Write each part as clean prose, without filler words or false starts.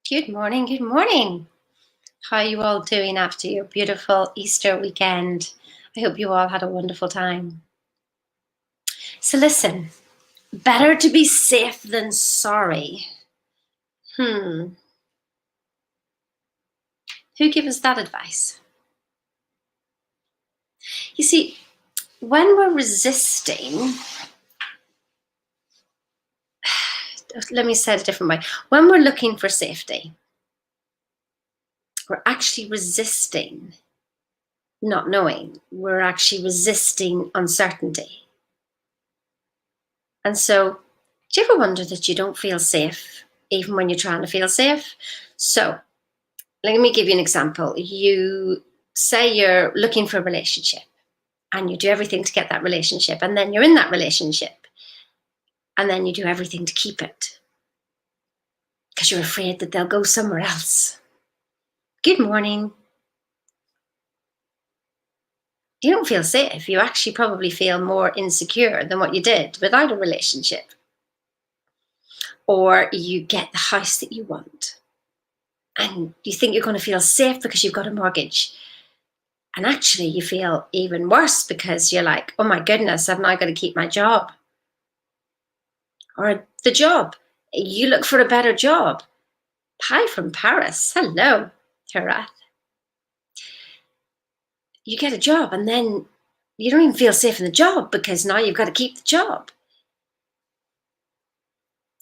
Good morning. Good morning. How are you all doing after your beautiful Easter weekend? I hope you all had a wonderful time. So, listen, better to be safe than sorry. Who gave us that advice? You see, when we're resisting, let me say it a different way. When we're looking for safety, we're actually resisting not knowing. We're actually resisting uncertainty. And so, do you ever wonder that you don't feel safe even when you're trying to feel safe? So, let me give you an example. You say you're looking for a relationship and you do everything to get that relationship, and then you're in that relationship and then you do everything to keep it because you're afraid that they'll go somewhere else. Good morning. You don't feel safe. You actually probably feel more insecure than what you did without a relationship. Or you get the house that you want and you think you're going to feel safe because you've got a mortgage. And actually, you feel even worse because you're like, oh my goodness, I've now got to keep my job. Or the job. You look for a better job. Hi from Paris. Hello, Herath. You get a job and then you don't even feel safe in the job because now you've got to keep the job.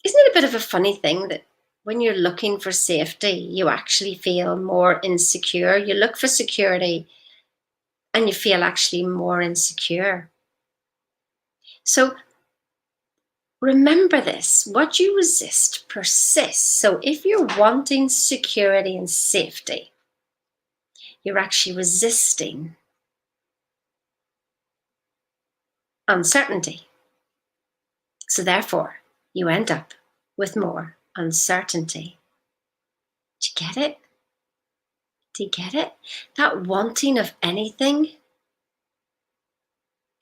Isn't it a bit of a funny thing that when you're looking for safety, you actually feel more insecure? You look for security and you feel actually more insecure. So remember this, what you resist persists. So if you're wanting security and safety, you're actually resisting uncertainty. So therefore, you end up with more uncertainty. Do you get it? Do you get it? That wanting of anything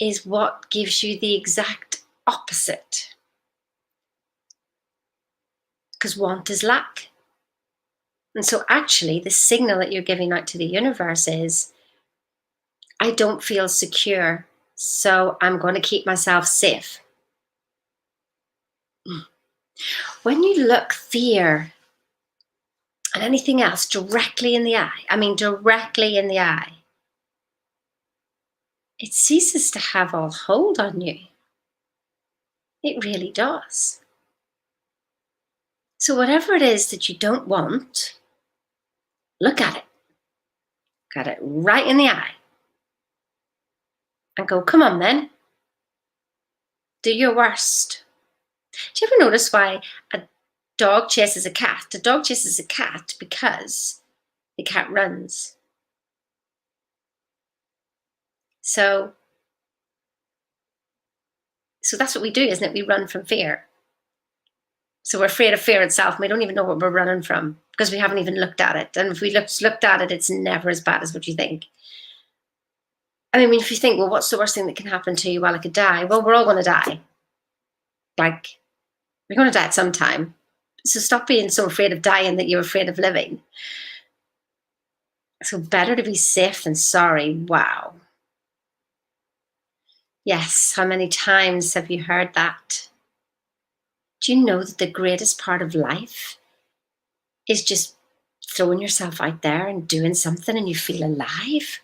is what gives you the exact opposite. Because want is lack. And so actually, the signal that you're giving out to the universe is, I don't feel secure, so I'm going to keep myself safe. When you look fear and anything else directly in the eye, directly in the eye, it ceases to have all hold on you. It really does. So whatever it is that you don't want, look at it. Got it right in the eye. And go, come on then. Do your worst. Do you ever notice why a dog chases a cat? A dog chases a cat because the cat runs. So that's what we do, isn't it? We run from fear. So we're afraid of fear itself. And we don't even know what we're running from because we haven't even looked at it. And if we looked at it, it's never as bad as what you think. I mean, if you think, well, what's the worst thing that can happen to you? Well, I could die. Well, we're all going to die. Like, we're going to die at some time. So stop being so afraid of dying that you're afraid of living. So better to be safe than sorry. Wow. Yes, how many times have you heard that? Do you know that the greatest part of life is just throwing yourself out there and doing something and you feel alive?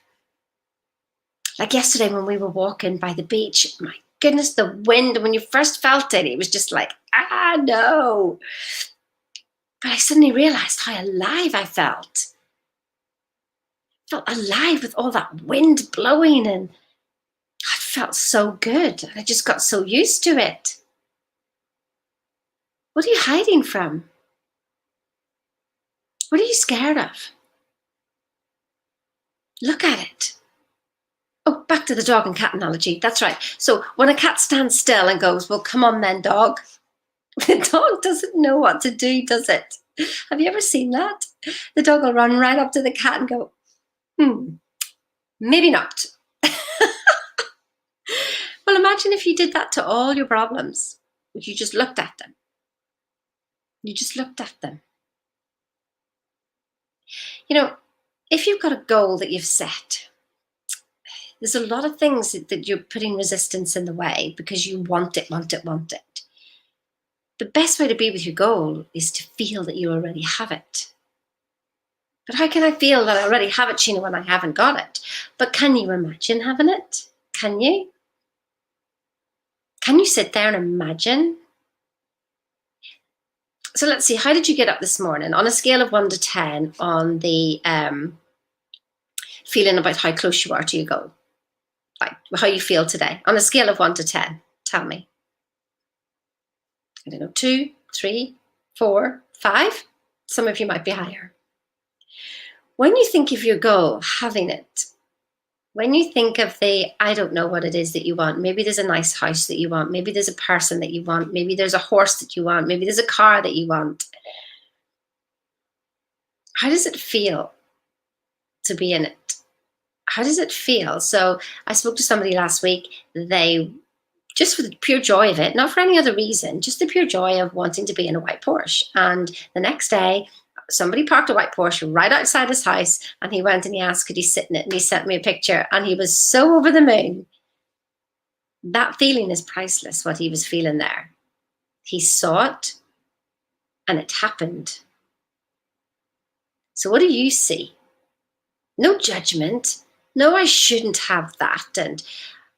Like yesterday when we were walking by the beach, my goodness, the wind, when you first felt it, it was just like, no. But I suddenly realized how alive I felt. I felt alive with all that wind blowing and I felt so good. I just got so used to it. What are you hiding from? What are you scared of? Look at it. Oh, back to the dog and cat analogy. That's right. So when a cat stands still and goes, well, come on then, dog. The dog doesn't know what to do, does it? Have you ever seen that? The dog will run right up to the cat and go, maybe not. Well, imagine if you did that to all your problems. You just looked at them. You just looked at them. You know, if you've got a goal that you've set, there's a lot of things that you're putting resistance in the way because you want it, want it, want it. The best way to be with your goal is to feel that you already have it. But how can I feel that I already have it, Sheena, when I haven't got it? But can you imagine having it? Can you? Can you sit there and imagine? So let's see, how did you get up this morning? On a scale of 1 to 10 on the feeling about how close you are to your goal. Like how you feel today. On a scale of 1 to 10, tell me. I don't know, 2, 3, 4, 5? Some of you might be higher. When you think of your goal, having it, when you think of I don't know what it is that you want, maybe there's a nice house that you want, maybe there's a person that you want, maybe there's a horse that you want, maybe there's a car that you want. How does it feel to be in it? How does it feel? So I spoke to somebody last week, they, just for the pure joy of it, not for any other reason, just the pure joy of wanting to be in a white Porsche. And the next day, somebody parked a white Porsche right outside his house, and he went and he asked, could he sit in it? And he sent me a picture, and he was so over the moon. That feeling is priceless, what he was feeling there. He saw it, and it happened. So what do you see? No judgment. No, I shouldn't have that. And,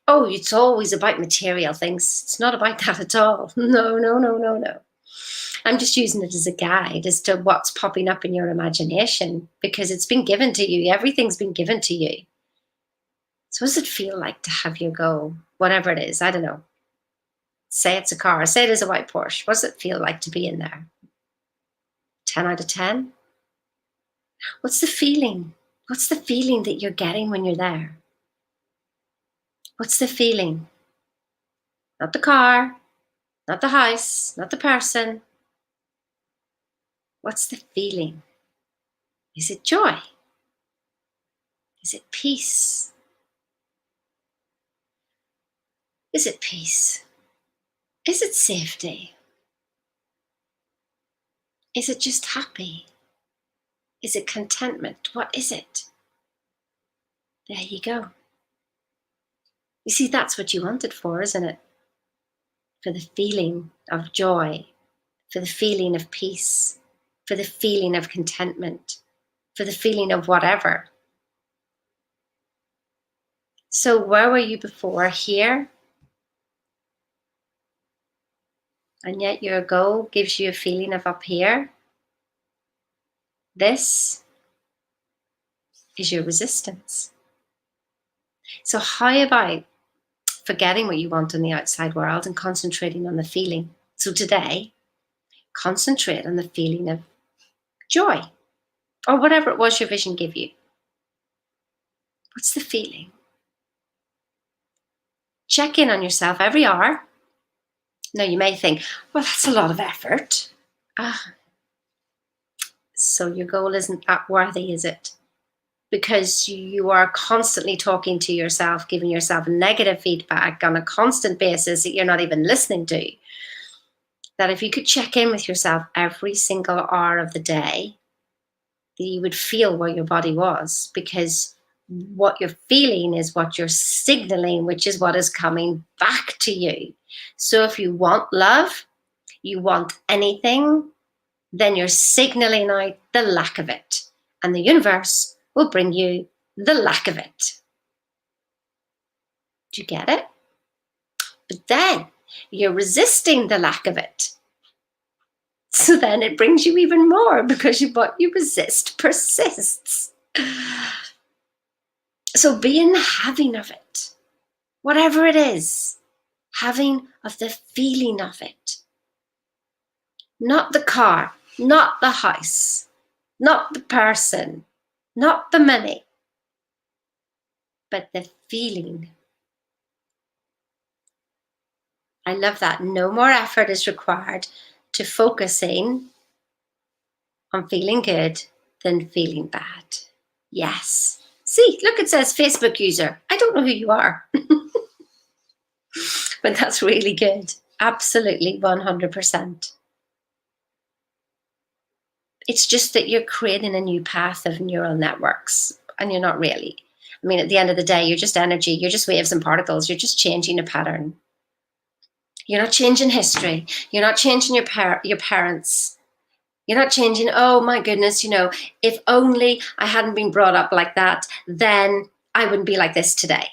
oh, it's always about material things. It's not about that at all. No, no, no, no, no. I'm just using it as a guide as to what's popping up in your imagination, because it's been given to you. Everything's been given to you. So what does it feel like to have your goal? Whatever it is, I don't know. Say it's a car. Say it is a white Porsche. What does it feel like to be in there? 10 out of 10? What's the feeling? What's the feeling that you're getting when you're there? What's the feeling? Not the car, not the house, not the person. What's the feeling? Is it joy? Is it peace? Is it peace? Is it safety? Is it just happy? Is it contentment? What is it? There you go. You see, that's what you want it for, isn't it? For the feeling of joy, for the feeling of peace, for the feeling of contentment, for the feeling of whatever. So where were you before? Here? And yet your goal gives you a feeling of up here? This is your resistance. So how about forgetting what you want in the outside world and concentrating on the feeling? So today, concentrate on the feeling of joy, or whatever it was your vision gave you. What's the feeling? Check in on yourself every hour. Now you may think, well, that's a lot of effort. So your goal isn't that worthy, is it? Because you are constantly talking to yourself, giving yourself negative feedback on a constant basis that you're not even listening to. That if you could check in with yourself every single hour of the day, that you would feel where your body was, because what you're feeling is what you're signaling, which is what is coming back to you. So if you want love, you want anything, then you're signaling out the lack of it. And the universe will bring you the lack of it. Do you get it? But then you're resisting the lack of it. So then it brings you even more, because what you resist persists. So be in the having of it, whatever it is, having of the feeling of it. Not the car, not the house, not the person, not the money, but the feeling. I love that. No more effort is required to focusing on feeling good than feeling bad. Yes. See, look, it says Facebook user. I don't know who you are. But that's really good. Absolutely, 100%. It's just that you're creating a new path of neural networks, and you're not really. I mean, at the end of the day, you're just energy. You're just waves and particles. You're just changing a pattern. You're not changing history. You're not changing your parents. You're not changing, oh my goodness, if only I hadn't been brought up like that, then I wouldn't be like this today.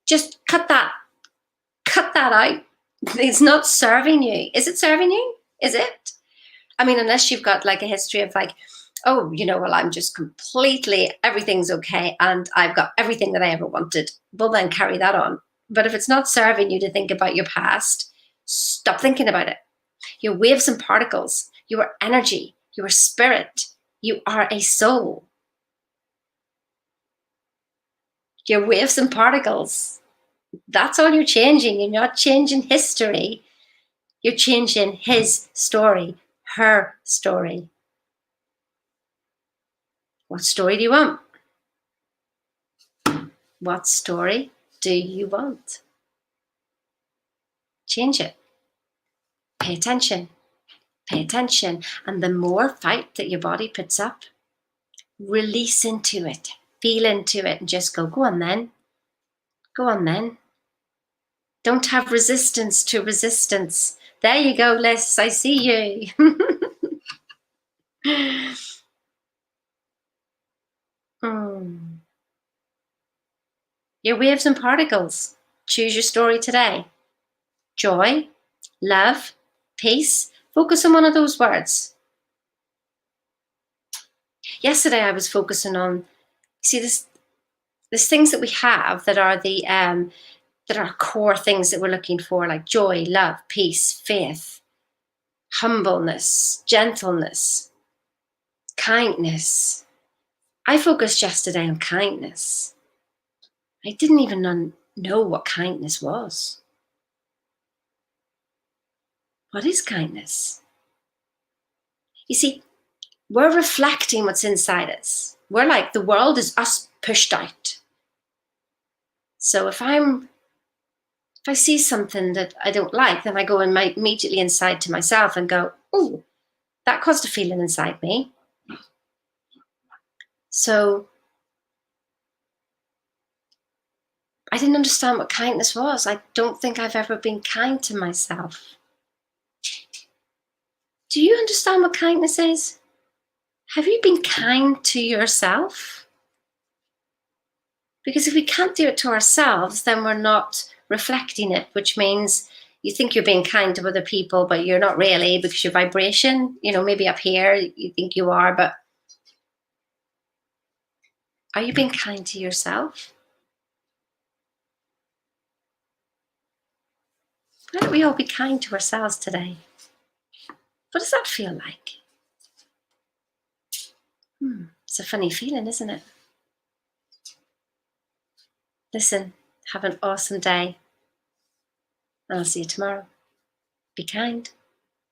Just cut that out. It's not serving you. Is it serving you? Is it? I mean, unless you've got like a history of like, oh, well, I'm just completely, everything's okay, and I've got everything that I ever wanted. Well, then carry that on. But if it's not serving you to think about your past, stop thinking about it. You're waves and particles. You are energy. You are spirit. You are a soul. You're waves and particles. That's all you're changing. You're not changing history. You're changing his story, her story. What story do you want? What story do you want? Change it. Pay attention. Pay attention. And the more fight that your body puts up, release into it. Feel into it and just go on then. Go on then. Don't have resistance to resistance. There you go, Liz. I see you. Your waves and particles. Choose your story today. Joy, love, peace. Focus on one of those words. Yesterday I was focusing on, there's things that we have that are that are core things that we're looking for, like joy, love, peace, faith, humbleness, gentleness, kindness. I focused yesterday on kindness. I didn't even know what kindness was. What is kindness? You see, we're reflecting what's inside us. We're like, the world is us pushed out. So if I see something that I don't like, then I go immediately inside to myself and go, oh, that caused a feeling inside me. So I didn't understand what kindness was. I don't think I've ever been kind to myself. Do you understand what kindness is? Have you been kind to yourself? Because if we can't do it to ourselves, then we're not reflecting it, which means you think you're being kind to other people, but you're not really, because your vibration, maybe up here, you think you are, but are you being kind to yourself? Why don't we all be kind to ourselves today? What does that feel like? It's a funny feeling, isn't it? Listen, have an awesome day. And I'll see you tomorrow. Be kind.